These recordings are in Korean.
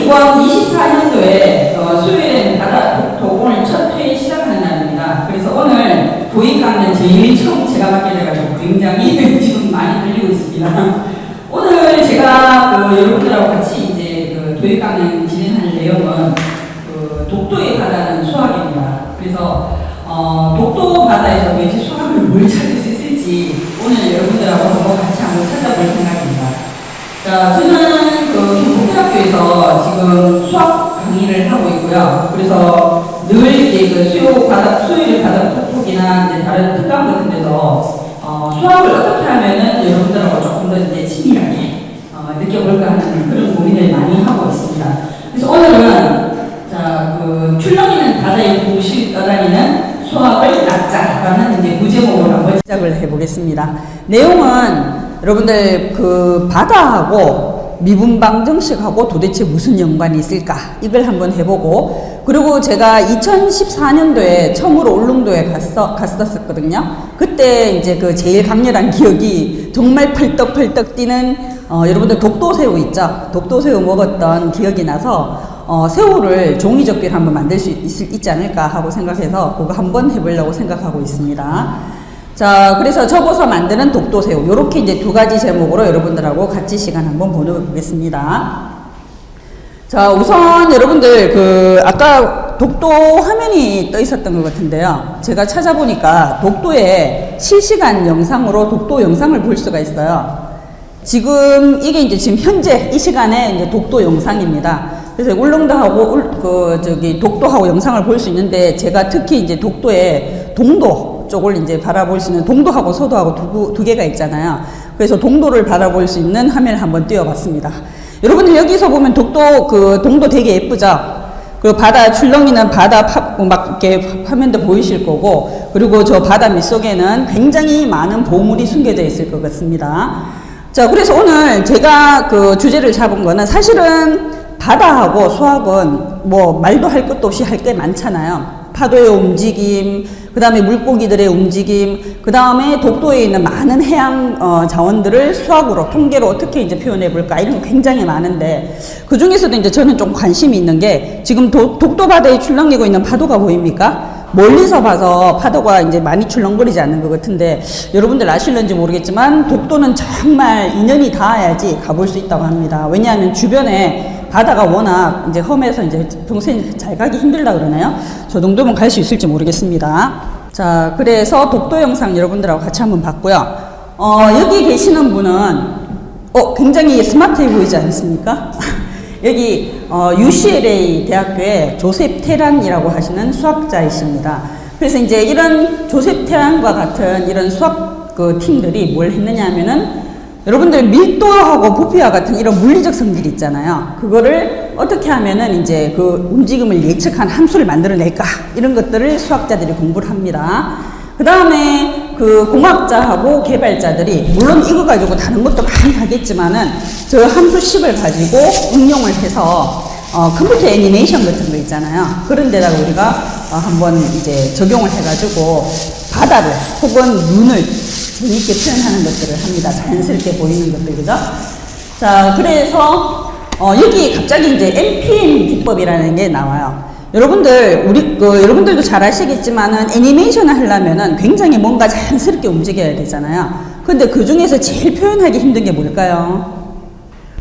이번 24년도에 수요일에는 바다 도공을 첫 회의 시작하는 날입니다. 그래서 오늘 도입 강좌 제일 처음 제가 맡게 돼가지고 굉장히 지금 많이 들리고 있습니다. 오늘 제가 여러분들하고 같이 이제 도입 강좌 진행할 내용은 독도의 바다는 수학입니다. 그래서 독도 바다에서 도대체 수학을 뭘 찾을 수 있을지 오늘 여러분들하고 같이 한번 찾아볼 생각입니다. 자, 저는 경북대학교에서 지금 수학 강의를 하고 있고요. 그래서 늘 이제 수요일 바다 톡톡이나 이제 다른 특강 같은 데서 수학을 어떻게 하면은 여러분들하고 조금 더 이제 친밀하게 느껴볼까 하는 그런 고민을 많이 하고 있습니다. 그래서 오늘은 자, 출렁이는 바다의 공실 떠다니는 수학을 낳자라는 이제 부제목으로 한번 시작을 해보겠습니다. 내용은 여러분들 바다하고 미분방정식하고 도대체 무슨 연관이 있을까 이걸 한번 해보고, 그리고 제가 2014년도에 처음으로 울릉도에 갔었거든요. 그때 이제 제일 강렬한 기억이 정말 펄떡펄떡 뛰는 여러분들 독도새우 있죠? 독도새우 먹었던 기억이 나서 새우를 종이접기를 한번 만들 수 있지 않을까 하고 생각해서 그거 한번 해보려고 생각하고 있습니다. 자, 그래서 접어서 만드는 독도새우, 요렇게 이제 두 가지 제목으로 여러분들하고 같이 시간 한번 보내보겠습니다. 자, 우선 여러분들 아까 독도 화면이 떠 있었던 것 같은데요. 제가 찾아보니까 독도에 실시간 영상으로 독도 영상을 볼 수가 있어요. 지금 이게 이제 지금 현재 이 시간에 이제 독도 영상입니다. 그래서 울릉도하고 독도하고 영상을 볼 수 있는데, 제가 특히 이제 독도의 동도 쪽을 이제 바라볼 수 있는, 동도하고 서도하고 두 개가 있잖아요. 그래서 동도를 바라볼 수 있는 화면을 한번 띄워봤습니다. 여러분들 여기서 보면 동도 되게 예쁘죠? 그리고 바다 출렁이는 바다 막 이렇게 화면도 보이실 거고, 그리고 저 바다 밑속에는 굉장히 많은 보물이 숨겨져 있을 것 같습니다. 자, 그래서 오늘 제가 주제를 잡은 거는, 사실은 바다하고 수학은 뭐 말도 할 것도 없이 할 게 많잖아요. 파도의 움직임, 그 다음에 물고기들의 움직임, 그 다음에 독도에 있는 많은 해양 자원들을 수학으로, 통계로 어떻게 이제 표현해 볼까, 이런 거 굉장히 많은데, 그 중에서도 이제 저는 좀 관심이 있는 게, 지금 독도 바다에 출렁이고 있는 파도가 보입니까? 멀리서 봐서 파도가 이제 많이 출렁거리지 않는 것 같은데, 여러분들 아실는지 모르겠지만 독도는 정말 인연이 닿아야지 가볼 수 있다고 합니다. 왜냐하면 주변에 바다가 워낙 이제 험해서 이제 평소에 잘 가기 힘들다 그러나요? 저 정도면 갈 수 있을지 모르겠습니다. 자, 그래서 독도 영상 여러분들하고 같이 한번 봤고요. 여기 계시는 분은 굉장히 스마트해 보이지 않습니까? 여기 UCLA 대학교의 조셉 테란이라고 하시는 수학자이십니다. 그래서 이제 이런 조셉 테란과 같은 이런 수학 팀들이 뭘 했느냐 하면은, 여러분들 밀도하고 부피와 같은 이런 물리적 성질 있잖아요. 그거를 어떻게 하면은 이제 움직임을 예측한 함수를 만들어낼까, 이런 것들을 수학자들이 공부를 합니다. 그 다음에 공학자하고 개발자들이, 물론 이거 가지고 다른 것도 많이 하겠지만은 저 함수식을 가지고 응용을 해서 컴퓨터 애니메이션 같은 거 있잖아요. 그런 데다가 우리가 한번 이제 적용을 해가지고 바다를 혹은 눈을 재밌게 표현하는 것들을 합니다. 자연스럽게 보이는 것들, 그죠? 자, 그래서 여기 갑자기 이제 NPM 기법이라는 게 나와요. 여러분들, 여러분들도 잘 아시겠지만은 애니메이션을 하려면은 굉장히 뭔가 자연스럽게 움직여야 되잖아요. 근데 그 중에서 제일 표현하기 힘든 게 뭘까요?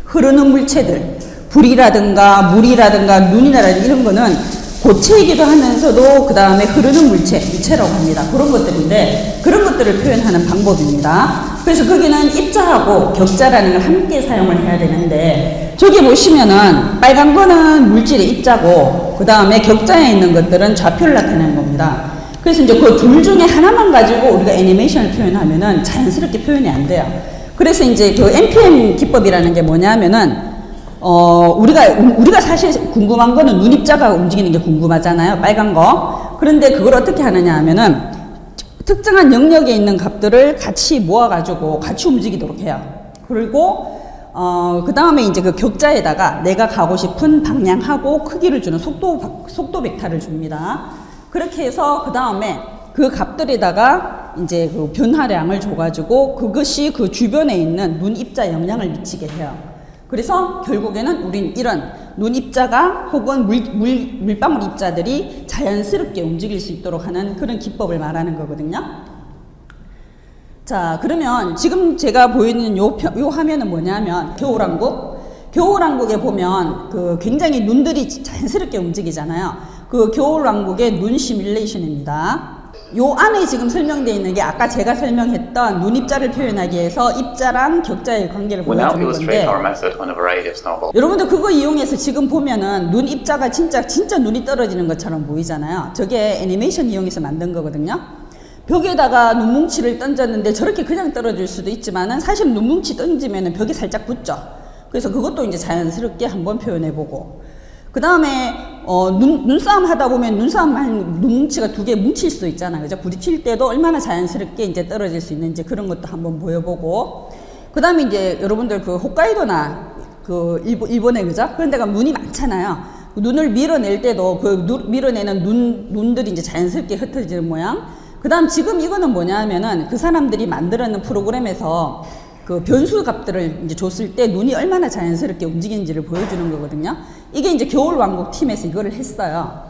흐르는 물체들, 불이라든가 물이라든가 눈이라든가 이런 거는 고체이기도 하면서도 그 다음에 흐르는 물체라고 합니다. 그런 것들인데, 그런 것들을 표현하는 방법입니다. 그래서 거기는 입자하고 격자라는 걸 함께 사용을 해야 되는데, 저기 보시면은 빨간 거는 물질의 입자고, 그 다음에 격자에 있는 것들은 좌표를 나타내는 겁니다. 그래서 이제 그 둘 중에 하나만 가지고 우리가 애니메이션을 표현하면은 자연스럽게 표현이 안 돼요. 그래서 이제 NPM 기법이라는 게 뭐냐면은, 우리가 사실 궁금한 거는 눈 입자가 움직이는 게 궁금하잖아요. 빨간 거. 그런데 그걸 어떻게 하느냐 하면은, 특정한 영역에 있는 값들을 같이 모아가지고 같이 움직이도록 해요. 그리고, 그 다음에 이제 격자에다가 내가 가고 싶은 방향하고 크기를 주는 속도 벡터를 줍니다. 그렇게 해서 그 다음에 그 값들에다가 이제 변화량을 줘가지고 그것이 그 주변에 있는 눈 입자에 영향을 미치게 해요. 그래서 결국에는 우린 이런 눈 입자가 혹은 물방울 입자들이 자연스럽게 움직일 수 있도록 하는 그런 기법을 말하는 거거든요. 자, 그러면 지금 제가 보이는 요 화면은 뭐냐면 겨울왕국에 보면 그 굉장히 눈들이 자연스럽게 움직이잖아요. 그 겨울왕국의 눈 시뮬레이션입니다. 요 안에 지금 설명되어 있는 게 아까 제가 설명했던 눈 입자를 표현하기 위해서 입자랑 격자의 관계를 보여주는 건데, 여러분들 그거 이용해서 지금 보면은 눈 입자가 진짜 눈이 떨어지는 것처럼 보이잖아요. 저게 애니메이션 이용해서 만든 거거든요. 벽에다가 눈뭉치를 던졌는데 저렇게 그냥 떨어질 수도 있지만은 사실 눈뭉치 던지면은 벽에 살짝 붙죠. 그래서 그것도 이제 자연스럽게 한번 표현해보고, 그 다음에 눈싸움 하다 보면 눈뭉치가 두 개 뭉칠 수 있잖아요. 그죠? 부딪힐 때도 얼마나 자연스럽게 이제 떨어질 수 있는지 그런 것도 한번 보여보고, 그 다음에 이제 여러분들 그 홋카이도나 그 일본에 그죠? 그런 데가 눈이 많잖아요. 눈을 밀어낼 때도 그 밀어내는 눈들이 이제 자연스럽게 흩어지는 모양. 그 다음 지금 이거는 뭐냐면은 그 사람들이 만들어낸 프로그램에서 그 변수 값들을 이제 줬을 때 눈이 얼마나 자연스럽게 움직이는지를 보여주는 거거든요. 이게 이제 겨울왕국 팀에서 이거를 했어요.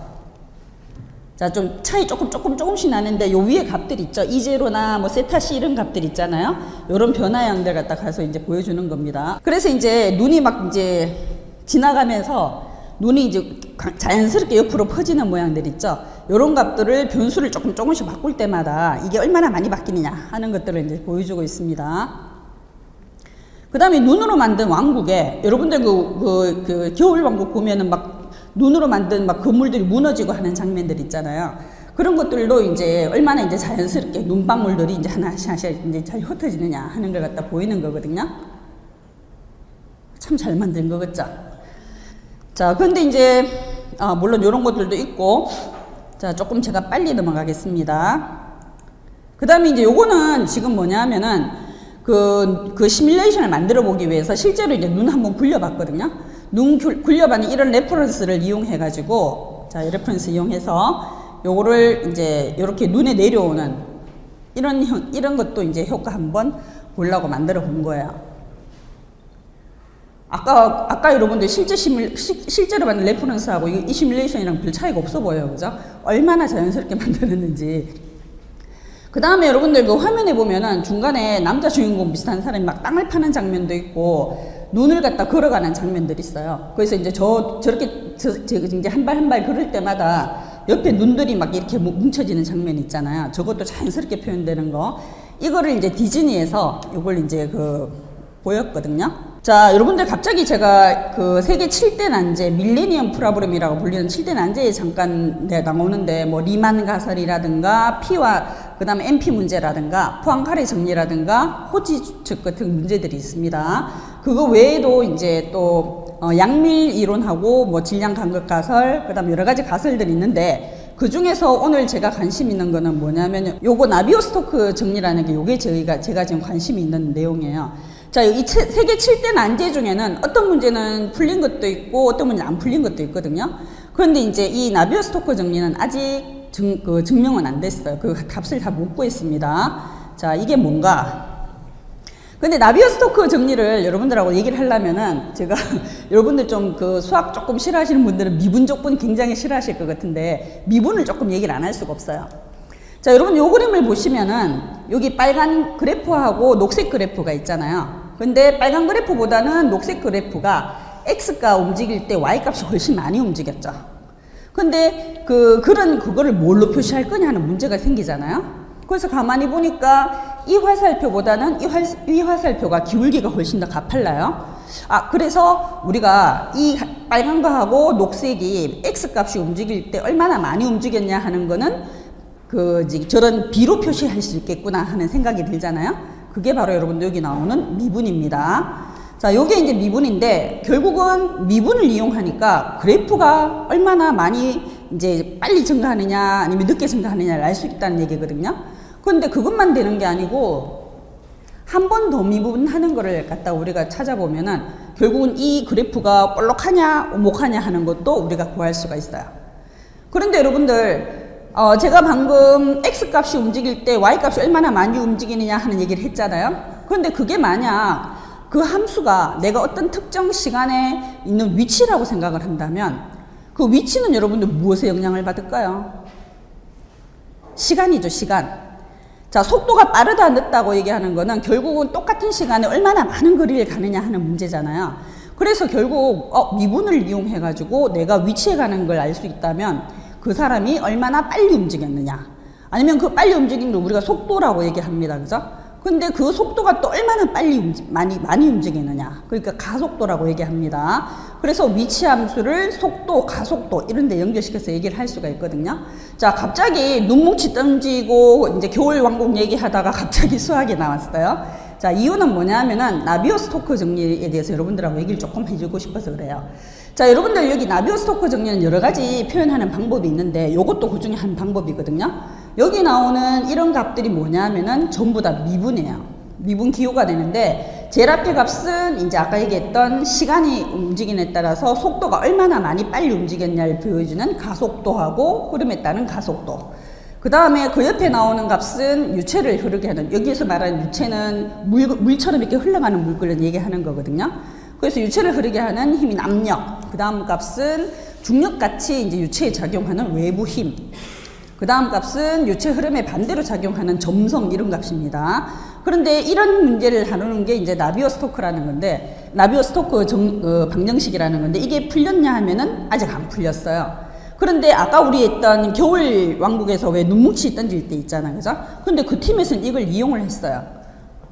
자, 좀 차이 조금씩 나는데 요 위에 값들 있죠. 이제로나 뭐 세타시 이런 값들 있잖아요. 요런 변화량들 갖다 가서 이제 보여주는 겁니다. 그래서 이제 눈이 막 이제 지나가면서 눈이 이제 자연스럽게 옆으로 퍼지는 모양들 있죠. 요런 값들을 변수를 조금씩 바꿀 때마다 이게 얼마나 많이 바뀌느냐 하는 것들을 이제 보여주고 있습니다. 그 다음에 눈으로 만든 왕국에 여러분들 그 겨울왕국 보면은 막 눈으로 만든 막 건물들이 무너지고 하는 장면들 있잖아요. 그런 것들도 이제 얼마나 이제 자연스럽게 눈방울들이 이제 하나씩 이제 잘 흩어지느냐 하는 걸 갖다 보이는 거거든요. 참 잘 만든 거 같죠? 자, 근데 이제 물론 이런 것들도 있고, 자, 조금 제가 빨리 넘어가겠습니다. 그 다음에 이제 요거는 지금 뭐냐면은 그 시뮬레이션을 만들어 보기 위해서 실제로 이제 눈 한번 굴려봤거든요. 눈 굴려봤는 이런 레퍼런스를 이용해 가지고, 자, 이 레퍼런스 이용해서 요거를 이제 이렇게 눈에 내려오는 이런 것도 이제 효과 한번 보려고 만들어 본 거예요. 아까 여러분들 실제로 만든 레퍼런스하고 이 시뮬레이션이랑 별 차이가 없어 보여요. 그죠? 얼마나 자연스럽게 만들었는지. 그 다음에 여러분들 그 화면에 보면은 중간에 남자 주인공 비슷한 사람이 막 땅을 파는 장면도 있고, 눈을 갖다 걸어가는 장면들이 있어요. 그래서 이제 저렇게 이제 한 발 걸을 때마다 옆에 눈들이 막 이렇게 뭉쳐지는 장면 있잖아요. 저것도 자연스럽게 표현되는 거. 이거를 이제 디즈니에서 이걸 이제 보였거든요. 자, 여러분들 갑자기 제가 그 세계 7대 난제, 밀레니엄 프로블렘이라고 불리는 7대 난제에 잠깐 나오는데, 뭐 리만 가설이라든가 P와 그 다음에 MP 문제라든가 포항카레 정리라든가 호지 추측 같은 문제들이 있습니다. 그거 외에도 이제 또 양밀 이론하고 뭐 질량 간극 가설, 그 다음 여러 가지 가설들이 있는데, 그 중에서 오늘 제가 관심 있는 거는 뭐냐면 요거 나비오-스토크 정리라는 게 요게 제가 지금 관심이 있는 내용이에요. 자, 이 세계 7대 난제 중에는 어떤 문제는 풀린 것도 있고 어떤 문제는 안 풀린 것도 있거든요. 그런데 이제 이 나비오-스토크 정리는 아직 증명은 안 됐어요. 그 값을 다 못 구했습니다. 자, 이게 뭔가. 근데 나비오-스토크 정리를 여러분들하고 얘기를 하려면은 제가 여러분들 좀 그 수학 조금 싫어하시는 분들은 미분 적분 굉장히 싫어하실 것 같은데 미분을 조금 얘기를 안 할 수가 없어요. 자, 여러분 요 그림을 보시면은 여기 빨간 그래프하고 녹색 그래프가 있잖아요. 근데 빨간 그래프보다는 녹색 그래프가 X가 움직일 때 Y값이 훨씬 많이 움직였죠. 근데 그거를 뭘로 표시할 거냐 하는 문제가 생기잖아요. 그래서 가만히 보니까 이 화살표보다는 이 화살표가 기울기가 훨씬 더 가팔라요. 그래서 우리가 이 빨간 거하고 녹색이 X값이 움직일 때 얼마나 많이 움직였냐 하는 거는 저런 B로 표시할 수 있겠구나 하는 생각이 들잖아요. 그게 바로 여러분들 여기 나오는 미분입니다. 자, 요게 이제 미분인데 결국은 미분을 이용하니까 그래프가 얼마나 많이 이제 빨리 증가하느냐 아니면 늦게 증가하느냐를 알 수 있다는 얘기거든요. 그런데 그것만 되는 게 아니고 한 번 더 미분하는 거를 갖다 우리가 찾아보면은 결국은 이 그래프가 볼록하냐 오목하냐 하는 것도 우리가 구할 수가 있어요. 그런데 여러분들 제가 방금 X값이 움직일 때 Y값이 얼마나 많이 움직이느냐 하는 얘기를 했잖아요. 그런데 그게 만약 그 함수가 내가 어떤 특정 시간에 있는 위치라고 생각을 한다면 그 위치는 여러분들 무엇에 영향을 받을까요? 시간이죠, 시간. 자, 속도가 빠르다 늦다고 얘기하는 거는 결국은 똑같은 시간에 얼마나 많은 거리를 가느냐 하는 문제잖아요. 그래서 결국 미분을 이용해 가지고 내가 위치에 가는 걸 알 수 있다면 그 사람이 얼마나 빨리 움직였느냐, 아니면 그 빨리 움직이는 걸 우리가 속도라고 얘기합니다. 그죠? 근데 그 속도가 또 얼마나 빨리 많이 움직이느냐, 그러니까 가속도라고 얘기합니다. 그래서 위치 함수를 속도, 가속도 이런 데 연결시켜서 얘기를 할 수가 있거든요. 자, 갑자기 눈뭉치 던지고 이제 겨울 왕국 얘기하다가 갑자기 수학이 나왔어요. 자, 이유는 뭐냐면은 나비오-스토크 정리에 대해서 여러분들하고 얘기를 조금 해주고 싶어서 그래요. 자, 여러분들 여기 나비오-스토크 정리는 여러 가지 표현하는 방법이 있는데 요것도 그 중에 한 방법이거든요. 여기 나오는 이런 값들이 뭐냐면은 전부 다 미분이에요. 미분 기호가 되는데 제일 앞에 값은 이제 아까 얘기했던 시간이 움직임에 따라서 속도가 얼마나 많이 빨리 움직였냐를 보여주는 가속도하고 흐름에 따른 가속도. 그 다음에 그 옆에 나오는 값은 유체를 흐르게 하는, 여기에서 말하는 유체는 물처럼 이렇게 흘러가는 물질을 얘기하는 거거든요. 그래서 유체를 흐르게 하는 힘인 압력. 그 다음 값은 중력같이 이제 유체에 작용하는 외부 힘. 그 다음 값은 유체 흐름에 반대로 작용하는 점성, 이런 값입니다. 그런데 이런 문제를 다루는 게 이제 나비오-스토크라는 건데, 나비오-스토크 방정식이라는 건데, 이게 풀렸냐 하면은 아직 안 풀렸어요. 그런데 아까 우리 했던 겨울 왕국에서 왜 눈뭉치 던질 때 있잖아요. 그죠? 근데 그 팀에서는 이걸 이용을 했어요.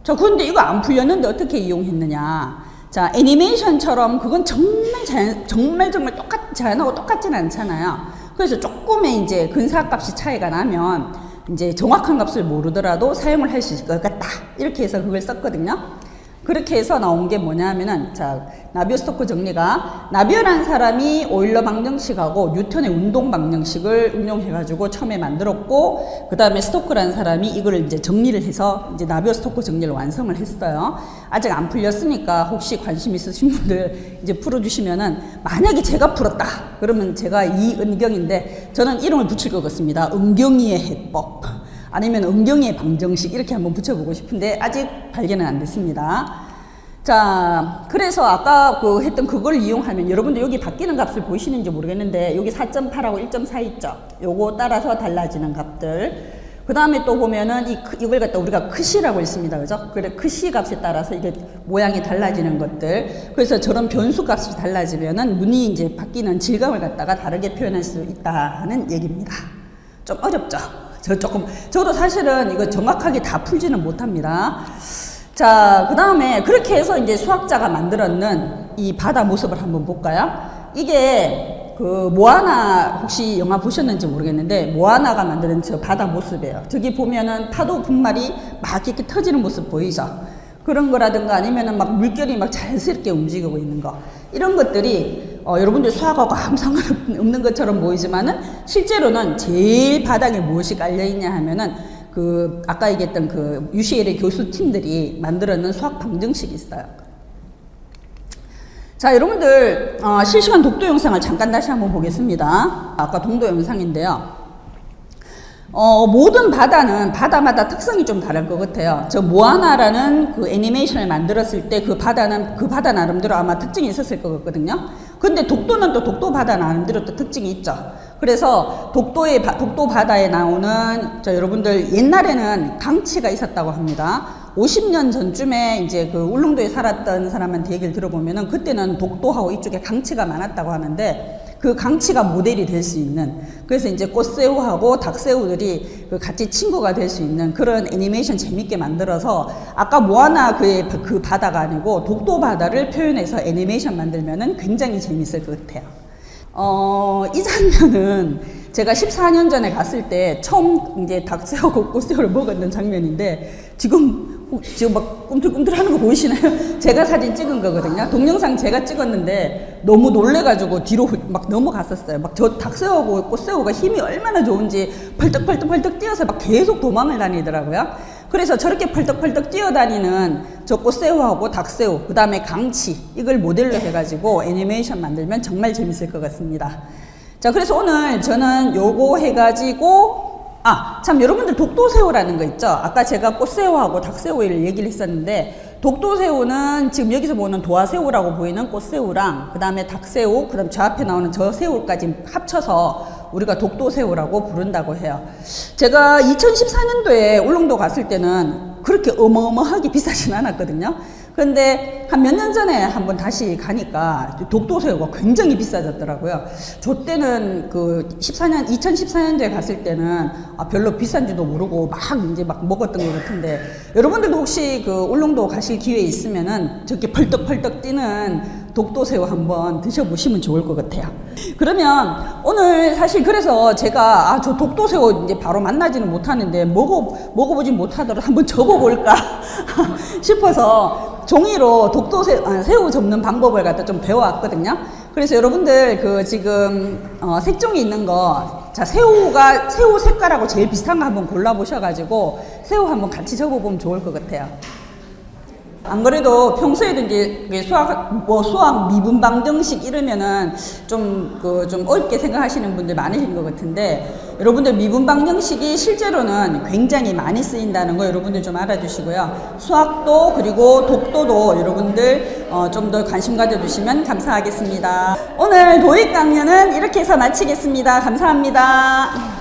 자, 그런데 이거 안 풀렸는데 어떻게 이용했느냐. 자, 애니메이션처럼 그건 정말 자연하고 똑같진 않잖아요. 그래서 조금의 이제 근사값이 차이가 나면 이제 정확한 값을 모르더라도 사용을 할 수 있을 것 같다, 이렇게 해서 그걸 썼거든요. 그렇게 해서 나온 게 뭐냐면은, 자, 나비오-스토크 정리가, 나비오라는 사람이 오일러 방정식하고 뉴턴의 운동 방정식을 응용해가지고 처음에 만들었고, 그 다음에 스토크라는 사람이 이걸 이제 정리를 해서 이제 나비오-스토크 정리를 완성을 했어요. 아직 안 풀렸으니까 혹시 관심 있으신 분들 이제 풀어주시면은, 만약에 제가 풀었다 그러면 제가 이은경인데 저는 이름을 붙일 것 같습니다. 은경이의 해법, 아니면 은경이의 방정식, 이렇게 한번 붙여보고 싶은데 아직 발견은 안 됐습니다. 자, 그래서 아까 했던 그걸 이용하면 여러분들 여기 바뀌는 값을 보이시는지 모르겠는데 여기 4.8하고 1.4 있죠? 요거 따라서 달라지는 값들. 그 다음에 또 보면은 이걸 갖다 우리가 크시라고 했습니다. 그죠? 그래, 크시 값에 따라서 이게 모양이 달라지는 것들. 그래서 저런 변수 값이 달라지면은 문이 이제 바뀌는 질감을 갖다가 다르게 표현할 수 있다는 얘기입니다. 좀 어렵죠? 저도 사실은 이거 정확하게 다 풀지는 못합니다. 자, 그 다음에 그렇게 해서 이제 수학자가 만들었는 이 바다 모습을 한번 볼까요? 이게 모아나, 혹시 영화 보셨는지 모르겠는데 모아나가 만드는 저 바다 모습이에요. 저기 보면은 파도 분말이 막 이렇게 터지는 모습 보이죠? 그런 거라든가 아니면은 막 물결이 막 자연스럽게 움직이고 있는 거, 이런 것들이 여러분들 수학하고 아무 상관없는 것처럼 보이지만은 실제로는 제일 바닥에 무엇이 깔려 있냐 하면은 아까 얘기했던 UCL의 교수 팀들이 만들어낸 수학 방정식이 있어요. 자, 여러분들 실시간 독도 영상을 잠깐 다시 한번 보겠습니다. 아까 동도 영상인데요. 모든 바다마다 특성이 좀 다를 것 같아요. 저 모아나라는 그 애니메이션을 만들었을 때 그 바다 나름대로 아마 특징이 있었을 것 같거든요. 근데 독도는 또 독도 바다 나름대로 또 특징이 있죠. 그래서 독도 바다에 나오는, 여러분들 옛날에는 강치가 있었다고 합니다. 50년 전쯤에 이제 울릉도에 살았던 사람한테 얘기를 들어보면은 그때는 독도하고 이쪽에 강치가 많았다고 하는데, 그 강치가 모델이 될 수 있는, 그래서 이제 꽃새우하고 닭새우들이 같이 친구가 될 수 있는 그런 애니메이션 재밌게 만들어서, 아까 모아나 그 바다가 아니고 독도 바다를 표현해서 애니메이션 만들면은 굉장히 재밌을 것 같아요. 이 장면은 제가 14년 전에 갔을 때 처음 이제 닭새우하고 꽃새우를 먹었던 장면인데, 지금 막 꿈틀꿈틀 하는 거 보이시나요? 제가 사진 찍은 거거든요. 동영상 제가 찍었는데 너무 놀래가지고 뒤로 막 넘어갔었어요. 막 저 닭새우하고 꽃새우가 힘이 얼마나 좋은지 펄떡펄떡 뛰어서 막 계속 도망을 다니더라고요. 그래서 저렇게 펄떡펄떡 뛰어다니는 저 꽃새우하고 닭새우, 그 다음에 강치, 이걸 모델로 해가지고 애니메이션 만들면 정말 재밌을 것 같습니다. 자, 그래서 오늘 저는 요거 해가지고, 참, 여러분들 독도새우라는 거 있죠? 아까 제가 꽃새우하고 닭새우를 얘기를 했었는데, 독도새우는 지금 여기서 보는 도화새우라고 보이는 꽃새우랑 그 다음에 닭새우, 그 다음 저 앞에 나오는 저 새우까지 합쳐서 우리가 독도새우라고 부른다고 해요. 제가 2014년도에 울릉도 갔을 때는 그렇게 어마어마하게 비싸진 않았거든요. 그런데 한 몇 년 전에 한번 다시 가니까 독도새우가 굉장히 비싸졌더라고요. 저 때는 그 2014년도에 갔을 때는 별로 비싼지도 모르고 막 이제 막 먹었던 것 같은데, 여러분들도 혹시 그 울릉도 가실 기회 있으면은 저렇게 펄떡펄떡 뛰는 독도새우 한번 드셔보시면 좋을 것 같아요. 그러면 오늘 사실 그래서 제가 저 독도새우 이제 바로 만나지는 못하는데 먹어보진 못하더라도 한번 접어볼까 싶어서 종이로 새우 접는 방법을 갖다 좀 배워왔거든요. 그래서 여러분들 그 지금 색종이 있는 거, 자 새우 색깔하고 제일 비슷한 거 한번 골라보셔가지고 새우 한번 같이 접어보면 좋을 것 같아요. 안 그래도 평소에도 이제 수학 미분방정식 이러면은 좀 어렵게 생각하시는 분들 많으신 것 같은데, 여러분들 미분방정식이 실제로는 굉장히 많이 쓰인다는 거 여러분들 좀 알아주시고요. 수학도 그리고 독도도 여러분들 좀 더 관심 가져주시면 감사하겠습니다. 오늘 도익 강연은 이렇게 해서 마치겠습니다. 감사합니다.